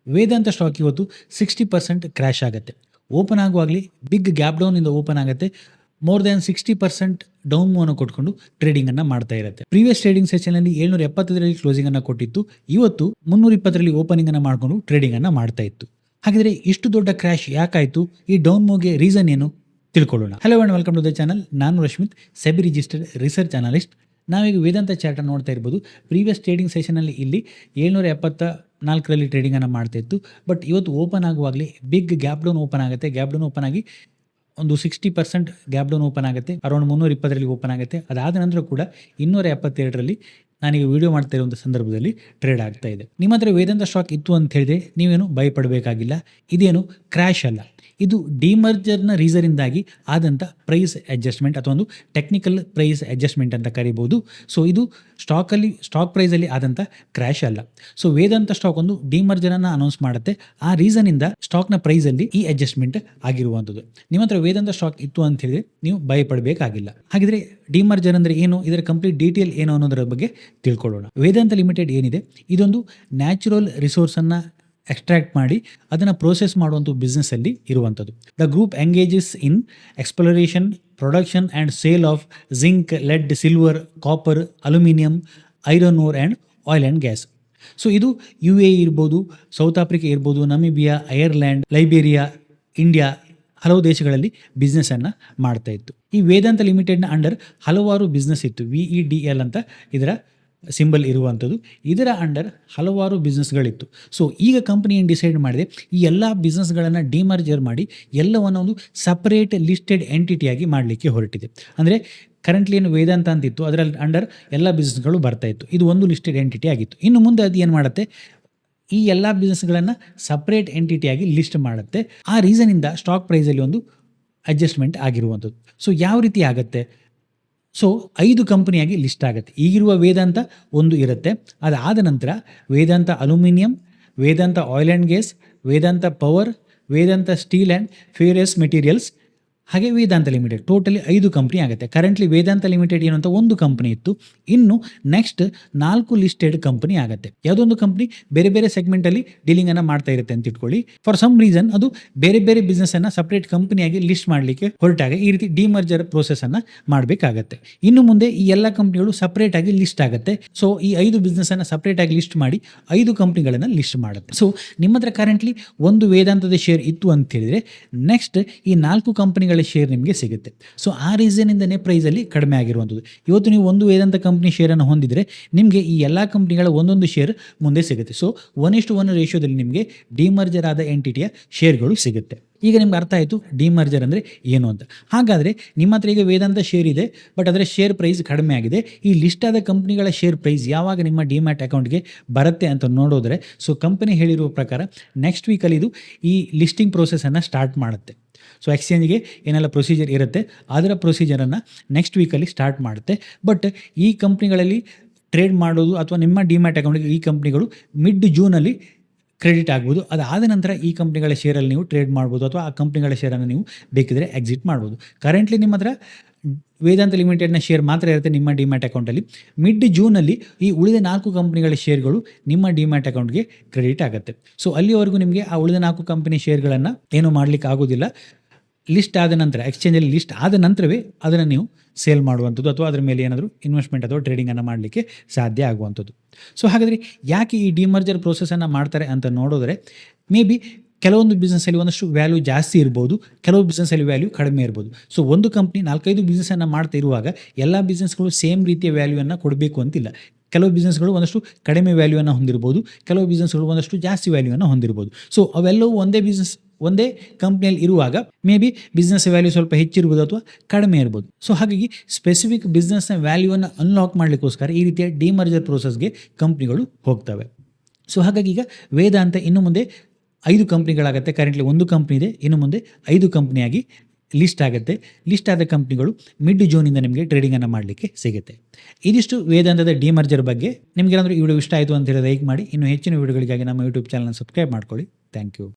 ವೇದಾಂತ stock ಇವತ್ತು 60% crash ಆಗುತ್ತೆ. Open ಆಗುವಾಗಲೇ ಬಿಗ್ ಗ್ಯಾಪ್ ಡೌನಿಂದ ಓಪನ್ ಆಗುತ್ತೆ. ಮೋರ್ ದ್ಯಾನ್ 60% ಡೌನ್ ಮೂವನ್ನು ಕೊಟ್ಕೊಂಡು ಟ್ರೇಡಿಂಗನ್ನು ಮಾಡ್ತಾ ಇರುತ್ತೆ. ಪ್ರೀವಿಯಸ್ ಟ್ರೇಡಿಂಗ್ ಸೆಷನಲ್ಲಿ 775ರಲ್ಲಿ ಕ್ಲೋಸಿಂಗನ್ನು ಕೊಟ್ಟಿತ್ತು. ಇವತ್ತು 320ರಲ್ಲಿ ಓಪನಿಂಗನ್ನು ಮಾಡಿಕೊಂಡು ಟ್ರೇಡಿಂಗನ್ನು ಮಾಡ್ತಾ ಇತ್ತು. ಹಾಗಿದ್ರೆ ಇಷ್ಟು ದೊಡ್ಡ ಕ್ರ್ಯಾಶ್ ಯಾಕಾಯಿತು? ಈ ಡೌನ್ ಮೂವ್ಗೆ ರೀಸನ್ ಏನು ತಿಳ್ಕೊಳ್ಳೋಣ. Hello and welcome to the channel. ನಾನು Rashmith, SEBI registered research analyst. ನಾವೀಗ ವೇದಾಂತ ಚಾರ್ಟನ್ನು ನೋಡ್ತಾ ಇರ್ಬೋದು. ಪ್ರೀವಿಯಸ್ ಟ್ರೇಡಿಂಗ್ ಸೆಷನಲ್ಲಿ ಇಲ್ಲಿ 774ರಲ್ಲಿ ಟ್ರೇಡಿಂಗನ್ನು ಮಾಡ್ತಾ ಇತ್ತು. ಬಟ್ ಇವತ್ತು ಓಪನ್ ಆಗುವಾಗಲೇ ಬಿಗ್ ಗ್ಯಾಪ್ ಡೌನ್ ಓಪನ್ ಆಗುತ್ತೆ. ಗ್ಯಾಪ್ ಡೌನ್ ಓಪನ್ ಆಗಿ ಒಂದು 60% ಗ್ಯಾಪ್ ಡೌನ್ ಓಪನ್ ಆಗುತ್ತೆ. ಅರೌಂಡ್ 320ರಲ್ಲಿ ಓಪನ್ ಆಗುತ್ತೆ. ಅದಾದ ನಂತರ ಕೂಡ 272ರಲ್ಲಿ ನಾನೀಗ ವಿಡಿಯೋ ಮಾಡ್ತಾ ಇರುವಂಥ ಸಂದರ್ಭದಲ್ಲಿ ಟ್ರೇಡ್ ಆಗ್ತಾ ಇದೆ. ನಿಮ್ಮ ಹತ್ರ ವೇದಾಂತ ಸ್ಟಾಕ್ ಇತ್ತು ಅಂತ ಹೇಳಿದ್ರೆ ನೀವೇನು ಭಯಪಡಬೇಕಾಗಿಲ್ಲ. ಇದೇನು ಕ್ರ್ಯಾಶ್ ಅಲ್ಲ, ಇದು ಡಿಮರ್ಜರ್ನ ರೀಸನಿಂದಾಗಿ ಆದಂಥ ಪ್ರೈಸ್ ಅಡ್ಜಸ್ಟ್ಮೆಂಟ್ ಅಥವಾ ಒಂದು ಟೆಕ್ನಿಕಲ್ ಪ್ರೈಸ್ ಅಡ್ಜಸ್ಟ್ಮೆಂಟ್ ಅಂತ ಕರಿಬೋದು. ಸೊ ಇದು ಸ್ಟಾಕ್ ಪ್ರೈಸಲ್ಲಿ ಆದಂಥ ಕ್ರ್ಯಾಶ್ ಅಲ್ಲ. ಸೊ ವೇದಾಂತ ಸ್ಟಾಕ್ ಒಂದು ಡಿಮರ್ಜರನ್ನು ಅನೌನ್ಸ್ ಮಾಡುತ್ತೆ. ಆ ರೀಸನಿಂದ ಸ್ಟಾಕ್ನ ಪ್ರೈಸಲ್ಲಿ ಈ ಅಡ್ಜಸ್ಟ್ಮೆಂಟ್ ಆಗಿರುವಂಥದ್ದು. ನಿಮ್ಮ ಹತ್ರ ವೇದಾಂತ ಸ್ಟಾಕ್ ಇತ್ತು ಅಂತ ಹೇಳಿದ್ರೆ ನೀವು ಭಯಪಡಬೇಕಾಗಿಲ್ಲ. ಹಾಗಿದ್ರೆ ಡಿಮರ್ಜರ್ ಅಂದರೆ ಏನು, ಇದರ ಕಂಪ್ಲೀಟ್ ಡೀಟೇಲ್ ಏನು ಅನ್ನೋದರ ಬಗ್ಗೆ ತಿಳ್ಕೊಳ್ಳೋಣ. ವೇದಾಂತ ಲಿಮಿಟೆಡ್ ಏನಿದೆ, ಇದೊಂದು ನ್ಯಾಚುರಲ್ ರಿಸೋರ್ಸನ್ನು ಎಕ್ಸ್ಟ್ರಾಕ್ಟ್ ಮಾಡಿ ಅದನ್ನು ಪ್ರೋಸೆಸ್ ಮಾಡುವಂಥ ಬಿಸ್ನೆಸ್ಸಲ್ಲಿ ಇರುವಂಥದ್ದು. The group engages in exploration, production and sale of zinc, lead, silver, copper, aluminium, iron ore and oil and gas. So ಇದು UAE ಇರ್ಬೋದು, ಸೌತ್ ಆಫ್ರಿಕಾ ಇರ್ಬೋದು, ನಮಿಬಿಯಾ, ಐರ್ಲ್ಯಾಂಡ್, ಲೈಬೇರಿಯಾ, ಇಂಡಿಯಾ, ಹಲವು ದೇಶಗಳಲ್ಲಿ ಬಿಸ್ನೆಸ್ಸನ್ನು ಮಾಡ್ತಾ ಇತ್ತು. ಈ ವೇದಾಂತ ಲಿಮಿಟೆಡ್ನ ಅಂಡರ್ ಹಲವಾರು ಬಿಸ್ನೆಸ್ ಇತ್ತು. VEDL ಅಂತ ಇದರ ಸಿಂಬಲ್ ಇರುವಂಥದ್ದು. ಇದರ ಅಂಡರ್ ಹಲವಾರು ಬಿಸ್ನೆಸ್ಗಳಿತ್ತು. ಸೊ ಈಗ ಕಂಪ್ನಿ ಏನು ಡಿಸೈಡ್ ಮಾಡಿದೆ, ಈ ಎಲ್ಲ ಬಿಸ್ನೆಸ್ಗಳನ್ನು ಡಿಮರ್ಜರ್ ಮಾಡಿ ಎಲ್ಲವನ್ನು ಒಂದು ಸಪರೇಟ್ ಲಿಸ್ಟೆಡ್ ಎಂಟಿಟಿಯಾಗಿ ಮಾಡಲಿಕ್ಕೆ ಹೊರಟಿದೆ. ಅಂದರೆ ಕರೆಂಟ್ಲಿ ಏನು ವೇದಾಂತ ಅಂತಿತ್ತು, ಅದರಲ್ಲಿ ಅಂಡರ್ ಎಲ್ಲ ಬಿಸ್ನೆಸ್ಗಳು ಬರ್ತಾ ಇತ್ತು. ಇದು ಒಂದು ಲಿಸ್ಟೆಡ್ ಎಂಟಿಟಿ ಆಗಿತ್ತು. ಇನ್ನು ಮುಂದೆ ಅದು ಏನು ಮಾಡುತ್ತೆ, ಈ ಎಲ್ಲ ಬಿಸ್ನೆಸ್ಗಳನ್ನು ಸಪ್ರೇಟ್ ಎಂಟಿಟಿಯಾಗಿ ಲಿಸ್ಟ್ ಮಾಡುತ್ತೆ. ಆ ರೀಸನಿಂದ ಸ್ಟಾಕ್ ಪ್ರೈಸಲ್ಲಿ ಒಂದು ಅಡ್ಜಸ್ಟ್ಮೆಂಟ್ ಆಗಿರುವಂಥದ್ದು. ಸೊ ಯಾವ ರೀತಿ ಆಗುತ್ತೆ? ಸೊ 5 ಕಂಪನಿಯಾಗಿ ಲಿಸ್ಟ್ ಆಗುತ್ತೆ. ಈಗಿರುವ ವೇದಾಂತ ಒಂದು ಇರುತ್ತೆ. ಅದಾದ ನಂತರ Vedanta aluminium, Vedanta oil and gas, Vedanta power, Vedanta steel and ferrous materials, ಹಾಗೆ ವೇದಾಂತ ಲಿಮಿಟೆಡ್. ಟೋಟಲಿ 5 ಕಂಪ್ನಿ ಆಗುತ್ತೆ. ಕರೆಂಟ್ಲಿ ವೇದಾಂತ ಲಿಮಿಟೆಡ್ ಏನು ಅಂತ ಒಂದು ಕಂಪ್ನಿ ಇತ್ತು. ಇನ್ನು ನೆಕ್ಸ್ಟ್ 4 ಲಿಸ್ಟೆಡ್ ಕಂಪ್ನಿ ಆಗುತ್ತೆ. ಯಾವುದೊಂದು ಕಂಪ್ನಿ ಬೇರೆ ಬೇರೆ ಸೆಗ್ಮೆಂಟಲ್ಲಿ ಡೀಲಿಂಗನ್ನು ಮಾಡ್ತಾ ಇರುತ್ತೆ ಅಂತ ಇಟ್ಕೊಳ್ಳಿ. ಫಾರ್ ಸಮ್ ರೀಸನ್ ಅದು ಬೇರೆ ಬೇರೆ ಬಿಸ್ನೆಸ್ಸನ್ನು ಸಪ್ರೇಟ್ ಕಂಪ್ನಿಯಾಗಿ ಲಿಸ್ಟ್ ಮಾಡಲಿಕ್ಕೆ ಹೊರಟಾಗ ಈ ರೀತಿ ಡಿಮರ್ಜರ್ ಪ್ರೋಸೆಸನ್ನು ಮಾಡಬೇಕಾಗತ್ತೆ. ಇನ್ನು ಮುಂದೆ ಈ ಎಲ್ಲ ಕಂಪ್ನಿಗಳು ಸಪ್ರೇಟಾಗಿ ಲಿಸ್ಟ್ ಆಗುತ್ತೆ. ಸೊ ಈ 5 ಬಿಸ್ನೆಸ್ಸನ್ನು ಸಪ್ರೇಟಾಗಿ ಲಿಸ್ಟ್ ಮಾಡಿ 5 ಕಂಪ್ನಿಗಳನ್ನು ಲಿಸ್ಟ್ ಮಾಡುತ್ತೆ. ಸೊ ನಿಮ್ಮ ಹತ್ರ ಕರೆಂಟ್ಲಿ ಒಂದು ವೇದಾಂತದ ಶೇರ್ ಇತ್ತು ಅಂತ ಹೇಳಿದರೆ ನೆಕ್ಸ್ಟ್ ಈ 4 ಕಂಪ್ನಿಗಳ ಶೇರ್ ನಿಮಗೆ ಸಿಗುತ್ತೆ. ಸೊ ಆ ರೀಸನಿಂದನೇ ಪ್ರೈಸಲ್ಲಿ ಕಡಿಮೆ ಆಗಿರುವಂಥದ್ದು. ಇವತ್ತು ನೀವು ಒಂದು ವೇದಾಂತ ಕಂಪ್ನಿ ಶೇರನ್ನು ಹೊಂದಿದರೆ ನಿಮಗೆ ಈ ಎಲ್ಲ ಕಂಪ್ನಿಗಳ ಒಂದೊಂದು ಶೇರ್ ಮುಂದೆ ಸಿಗುತ್ತೆ. ಸೊ 1:1 ರೇಷಿಯೋದಲ್ಲಿ ನಿಮಗೆ ಡಿಮರ್ಜರ್ ಆದ ಎಂಟಿಟಿಯ ಶೇರ್ಗಳು ಸಿಗುತ್ತೆ. ಈಗ ನಿಮ್ಗೆ ಅರ್ಥ ಆಯಿತು ಡಿಮರ್ಜರ್ ಅಂದರೆ ಏನು ಅಂತ. ಹಾಗಾದರೆ ನಿಮ್ಮ ಹತ್ರ ಈಗ ವೇದಾಂತ ಶೇರ್ ಇದೆ, ಬಟ್ ಅದರ ಶೇರ್ ಪ್ರೈಸ್ ಕಡಿಮೆ ಆಗಿದೆ. ಈ ಲಿಸ್ಟ್ ಆದ ಕಂಪ್ನಿಗಳ ಶೇರ್ ಪ್ರೈಸ್ ಯಾವಾಗ ನಿಮ್ಮ ಡಿಮ್ಯಾಟ್ ಅಕೌಂಟ್ಗೆ ಬರುತ್ತೆ ಅಂತ ನೋಡೋದ್ರೆ, ಸೊ ಕಂಪನಿ ಹೇಳಿರುವ ಪ್ರಕಾರ ನೆಕ್ಸ್ಟ್ ವೀಕಲ್ಲಿ ಇದು ಈ ಲಿಸ್ಟಿಂಗ್ ಪ್ರೋಸೆಸನ್ನು ಸ್ಟಾರ್ಟ್ ಮಾಡುತ್ತೆ. ಸೊ ಎಕ್ಸ್ಚೇಂಜ್ಗೆ ಏನೆಲ್ಲ ಪ್ರೊಸೀಜರ್ ಇರುತ್ತೆ ಅದರ ಪ್ರೊಸೀಜರನ್ನು ನೆಕ್ಸ್ಟ್ ವೀಕಲ್ಲಿ ಸ್ಟಾರ್ಟ್ ಮಾಡುತ್ತೆ. ಬಟ್ ಈ ಕಂಪ್ನಿಗಳಲ್ಲಿ ಟ್ರೇಡ್ ಮಾಡೋದು ಅಥವಾ ನಿಮ್ಮ ಡಿಮ್ಯಾಟ್ ಅಕೌಂಟ್ಗೆ ಈ ಕಂಪ್ನಿಗಳು ಮಿಡ್ ಜೂನಲ್ಲಿ ಕ್ರೆಡಿಟ್ ಆಗ್ಬೋದು. ಅದಾದ ನಂತರ ಈ ಕಂಪ್ನಿಗಳ ಶೇರಲ್ಲಿ ನೀವು ಟ್ರೇಡ್ ಮಾಡ್ಬೋದು ಅಥವಾ ಆ ಕಂಪ್ನಿಗಳ ಶೇರನ್ನು ನೀವು ಬೇಕಿದ್ರೆ ಎಕ್ಸಿಟ್ ಮಾಡ್ಬೋದು. ಕರೆಂಟ್ಲಿ ನಿಮ್ಮ ಹತ್ರ ವೇದಾಂತ ಲಿಮಿಟೆಡ್ನ ಶೇರ್ ಮಾತ್ರ ಇರುತ್ತೆ ನಿಮ್ಮ ಡಿಮ್ಯಾಟ್ ಅಕೌಂಟಲ್ಲಿ. ಮಿಡ್ ಜೂನಲ್ಲಿ ಈ ಉಳಿದ 4 ಕಂಪ್ನಿಗಳ ಶೇರ್ಗಳು ನಿಮ್ಮ ಡಿಮ್ಯಾಟ್ ಅಕೌಂಟ್ಗೆ ಕ್ರೆಡಿಟ್ ಆಗುತ್ತೆ. ಸೊ ಅಲ್ಲಿವರೆಗೂ ನಿಮಗೆ ಆ ಉಳಿದ 4 ಕಂಪ್ನಿ ಶೇರ್ಗಳನ್ನು ಏನು ಮಾಡಲಿಕ್ಕೆ ಆಗೋದಿಲ್ಲ. ಲಿಸ್ಟ್ ಆದ ನಂತರ, ಎಕ್ಸ್ಚೇಂಜಲ್ಲಿ ಲಿಸ್ಟ್ ಆದ ನಂತರವೇ ಅದನ್ನು ನೀವು ಸೇಲ್ ಮಾಡುವಂಥದ್ದು ಅಥವಾ ಅದರ ಮೇಲೆ ಏನಾದರೂ ಇನ್ವೆಸ್ಟ್ಮೆಂಟ್ ಅಥವಾ ಟ್ರೇಡಿಂಗನ್ನು ಮಾಡಲಿಕ್ಕೆ ಸಾಧ್ಯ ಆಗುವಂಥದ್ದು. ಸೊ ಹಾಗಾದರೆ ಯಾಕೆ ಈ ಡಿಮರ್ಜರ್ ಪ್ರೋಸೆಸನ್ನು ಮಾಡ್ತಾರೆ ಅಂತ ನೋಡಿದ್ರೆ, ಮೇ ಬಿ ಕೆಲವೊಂದು ಬಿಸ್ನೆಸ್ಸಲ್ಲಿ ಒಂದಷ್ಟು ವ್ಯಾಲ್ಯೂ ಜಾಸ್ತಿ ಇರ್ಬೋದು, ಕೆಲವು ಬಿಸ್ನೆಸ್ಸಲ್ಲಿ ವ್ಯಾಲ್ಯೂ ಕಡಿಮೆ ಇರ್ಬೋದು. ಸೊ ಒಂದು ಕಂಪ್ನಿ 4-5 ಬಿಸ್ನೆಸ್ಸನ್ನು ಮಾಡ್ತಾ ಇರುವಾಗ ಎಲ್ಲ ಬಿಸ್ನೆಸ್ಗಳು ಸೇಮ್ ರೀತಿಯ ವ್ಯಾಲ್ಯೂವನ್ನು ಕೊಡಬೇಕು ಅಂತಿಲ್ಲ. ಕೆಲವು ಬಿಸ್ನೆಸ್ಗಳು ಒಂದಷ್ಟು ಕಡಿಮೆ ವ್ಯಾಲ್ಯೂವನ್ನು ಹೊಂದಿರ್ಬೋದು, ಕೆಲವು ಬಿಸ್ನೆಸ್ಗಳು ಒಂದಷ್ಟು ಜಾಸ್ತಿ ವ್ಯಾಲ್ಯೂವನ್ನು ಹೊಂದಿರ್ಬೋದು. ಸೊ ಅವೆಲ್ಲವೂ ಒಂದೇ ಕಂಪ್ನಿಯಲ್ಲಿ ಇರುವಾಗ ಮೇ ಬಿ ಬಿಸ್ನೆಸ್ ವ್ಯಾಲ್ಯೂ ಸ್ವಲ್ಪ ಹೆಚ್ಚಿರ್ಬೋದು ಅಥವಾ ಕಡಿಮೆ ಇರ್ಬೋದು. ಸೊ ಹಾಗಾಗಿ ಸ್ಪೆಸಿಫಿಕ್ ಬಿಸ್ನೆಸ್ನ ವ್ಯಾಲ್ಯೂವನ್ನು ಅನ್ಲಾಕ್ ಮಾಡಲಿಕ್ಕೋಸ್ಕರ ಈ ರೀತಿಯ ಡಿಮರ್ಜರ್ ಪ್ರೋಸೆಸ್ಗೆ ಕಂಪ್ನಿಗಳು ಹೋಗ್ತವೆ. ಸೊ ಹಾಗಾಗಿ ಈಗ ವೇದಾಂತ ಇನ್ನು ಮುಂದೆ 5 ಕಂಪ್ನಿಗಳಾಗುತ್ತೆ. ಕರೆಂಟ್ಲಿ ಒಂದು ಕಂಪ್ನಿ ಇದೆ, ಇನ್ನು ಮುಂದೆ 5 ಕಂಪ್ನಿಯಾಗಿ ಲಿಸ್ಟ್ ಆಗುತ್ತೆ. ಲಿಸ್ಟ್ ಆದ ಕಂಪ್ನಿಗಳು ಮಿಡ್ ಜೂನಿಂದ ನಿಮಗೆ ಟ್ರೇಡಿಂಗನ್ನು ಮಾಡಲಿಕ್ಕೆ ಸಿಗುತ್ತೆ. ಇದಿಷ್ಟು ವೇದಾಂತದ ಡಿಮರ್ಜರ್ ಬಗ್ಗೆ. ನಿಮಗೇನಾದರೂ ಈ ವಿಡಿಯೋ ಇಷ್ಟ ಆಯಿತು ಅಂತ ಹೇಳಿ ಲೈಕ್ ಮಾಡಿ. ಇನ್ನು ಹೆಚ್ಚಿನ ವಿಡಿಯೋಗಳಿಗಾಗಿ ನಮ್ಮ ಯೂಟ್ಯೂಬ್ ಚಾನಲ್ನ ಸಬ್ಸ್ಕ್ರೈಬ್ ಮಾಡ್ಕೊಳ್ಳಿ. Thank you.